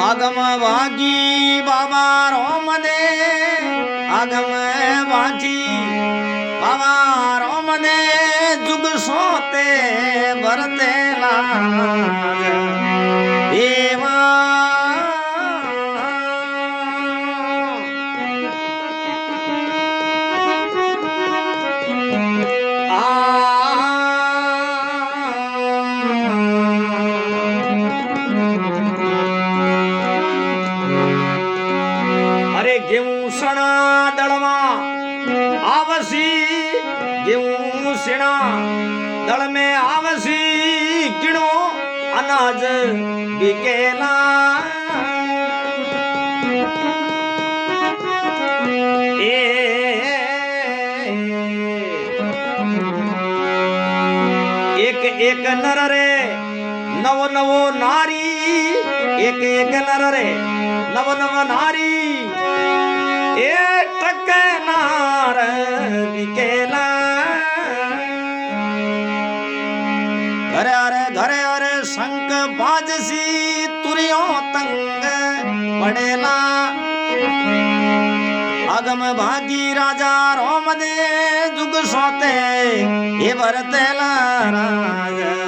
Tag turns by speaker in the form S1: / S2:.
S1: આગમ વાગી બાબા રોમ દે આગમ વાજી બાબા રોમ દે જુગ સોતે ભરતેલા દેવા જેવું સણા દળમાં આવસી જેવું સણા દળ મેં આવસી ગીણો અનાજ વિકેલા એક એક નર રે નવ નવો નારી એક એક નર રે નવ નવ નારી ટકનાર વિકેલા ઘરે અરે શંખ બાજસી તુરિયો તંગ પડેલા આગમ ભાગી રાજા રોમ દે જુગ સોતે એ ભરતેલા રાજ